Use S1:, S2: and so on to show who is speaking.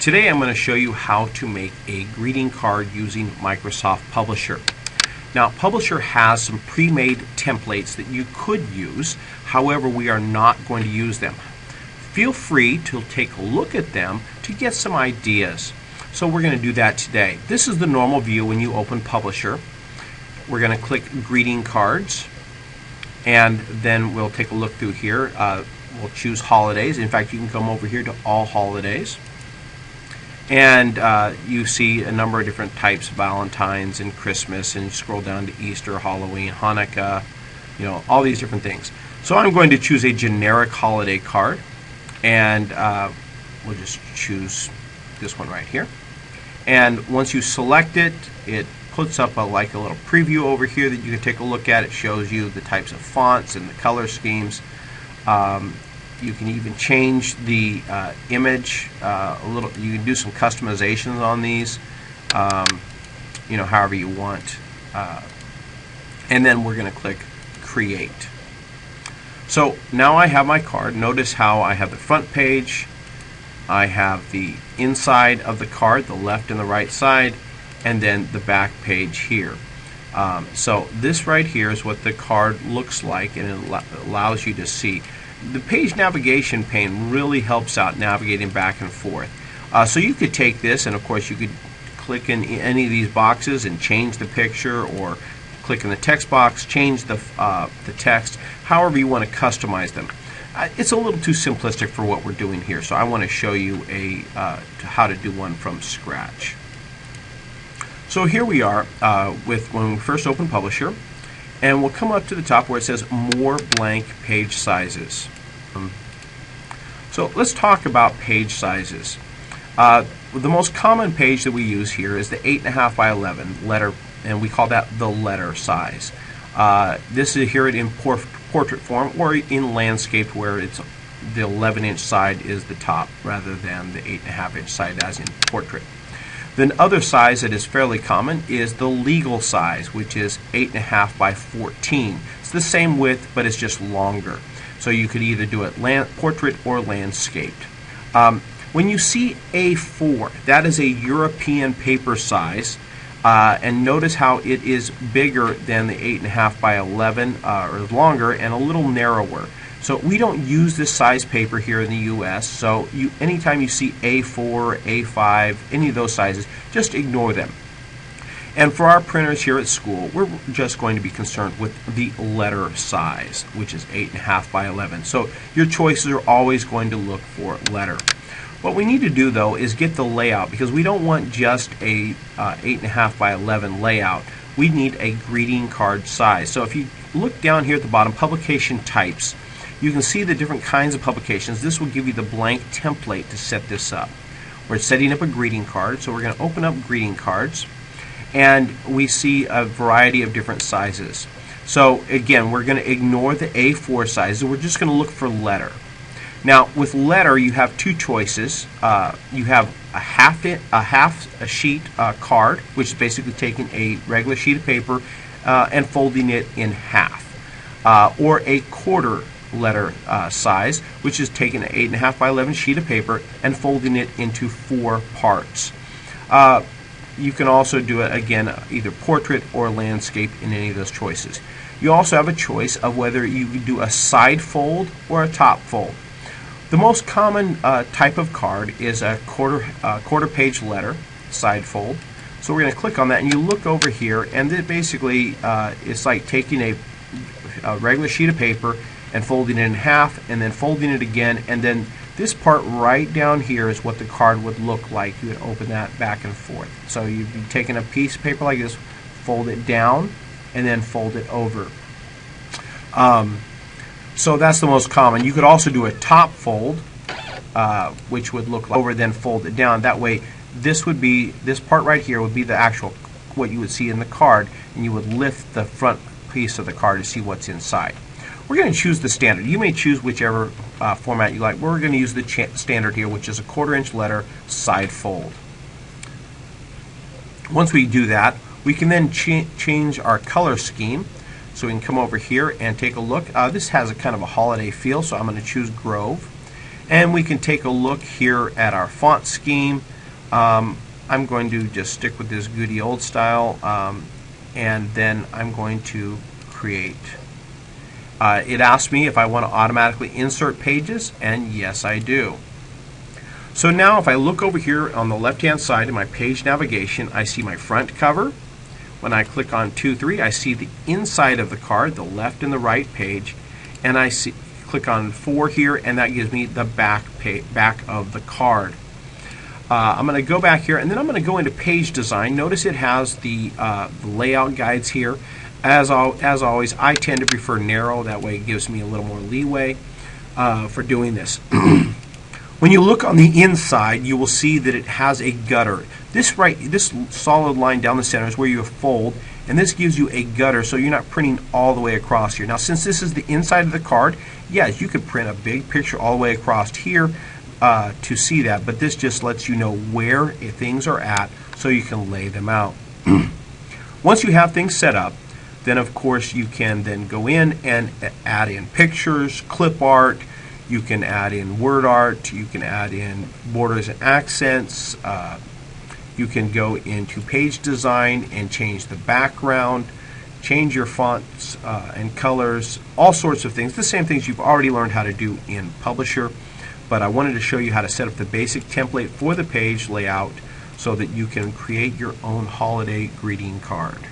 S1: Today I'm going to show you how to make a greeting card using Microsoft Publisher. Now, Publisher has some pre-made templates that you could use, however we are not going to use them. Feel free to take a look at them to get some ideas. So we're going to do that today. This is the normal view when you open Publisher. We're going to click Greeting Cards, and then we'll take a look through here. We'll choose Holidays. In fact, you can come over here to All Holidays. And you see a number of different types, Valentine's and Christmas, and you scroll down to Easter, Halloween, Hanukkah, all these different things. So I'm going to choose a generic holiday card, and we'll just choose this one right here. And once you select it, it puts up like a little preview over here that you can take a look at. It shows you the types of fonts and the color schemes. You can even change the image a little. You can do some customizations on these, however you want. And then we're going to click Create. So now I have my card. Notice how I have the front page, I have the inside of the card, the left and the right side, and then the back page here. So this right here is what the card looks like, and it allows you to see. The page navigation pane really helps out navigating back and forth. So you could take this, and of course you could click in any of these boxes and change the picture, or click in the text box, change the text, however you want to customize them. It's a little too simplistic for what we're doing here, so I want to show you how to do one from scratch. So here we are with when we first open Publisher, and we'll come up to the top where it says More Blank Page Sizes. So let's talk about page sizes. The most common page that we use here is the 8.5 by 11 letter, and we call that the letter size. This is here in portrait form, or in landscape where it's the 11-inch side is the top rather than the 8.5-inch side as in portrait. The other size that is fairly common is the legal size, which is 8.5 by 14. It's the same width, but it's just longer. So you could either do it portrait or landscaped. When you see A4, that is a European paper size. And notice how it is bigger than the 8.5 by 11, or longer, and a little narrower. So we don't use this size paper here in the U.S., so anytime you see A4, A5, any of those sizes, just ignore them. And for our printers here at school, we're just going to be concerned with the letter size, which is 8.5 by 11. So your choices are always going to look for letter. What we need to do, though, is get the layout, because we don't want just a 8.5 by 11 layout. We need a greeting card size. So if you look down here at the bottom, publication types, you can see the different kinds of publications. This will give you the blank template to set this up. We're setting up a greeting card, so we're going to open up greeting cards, and we see a variety of different sizes. So again, we're going to ignore the A4 size, and we're just going to look for letter. Now, with letter, you have two choices. You have a half sheet card, which is basically taking a regular sheet of paper and folding it in half, or a quarter letter size, which is taking an 8.5 by 11 sheet of paper and folding it into 4 parts. You can also do it, again, either portrait or landscape in any of those choices. You also have a choice of whether you do a side fold or a top fold. The most common type of card is a quarter page letter, side fold. So we're going to click on that, and you look over here, and it basically it's like taking a regular sheet of paper and folding it in half, and then folding it again, and then this part right down here is what the card would look like. You would open that back and forth. So you'd be taking a piece of paper like this, fold it down, and then fold it over. So that's the most common. You could also do a top fold, which would look like over, then fold it down. That way, this part right here would be the actual what you would see in the card, and you would lift the front piece of the card to see what's inside. We're going to choose the standard. You may choose whichever format you like. We're going to use the standard here, which is a 1/4-inch letter side fold. Once we do that, we can then change our color scheme. So we can come over here and take a look. This has a kind of a holiday feel, so I'm going to choose Grove. And we can take a look here at our font scheme. I'm going to just stick with this goody old style, and then I'm going to create. It asks me if I want to automatically insert pages, and yes, I do. So now if I look over here on the left-hand side in my page navigation, I see my front cover. When I click on 2, 3, I see the inside of the card, the left and the right page, and I click on 4 here, and that gives me the back of the card. I'm going to go back here, and then I'm going to go into page design. Notice it has the layout guides here. As always, I tend to prefer narrow. That way it gives me a little more leeway for doing this. When you look on the inside, you will see that it has a gutter. This solid line down the center is where you fold, and this gives you a gutter, so you're not printing all the way across here. Now, since this is the inside of the card, yes, you could print a big picture all the way across here to see that, but this just lets you know where things are at so you can lay them out. Once you have things set up, then of course you can then go in and add in pictures, clip art, you can add in word art, you can add in borders and accents, you can go into page design and change the background, change your fonts and colors, all sorts of things. The same things you've already learned how to do in Publisher, but I wanted to show you how to set up the basic template for the page layout so that you can create your own holiday greeting card.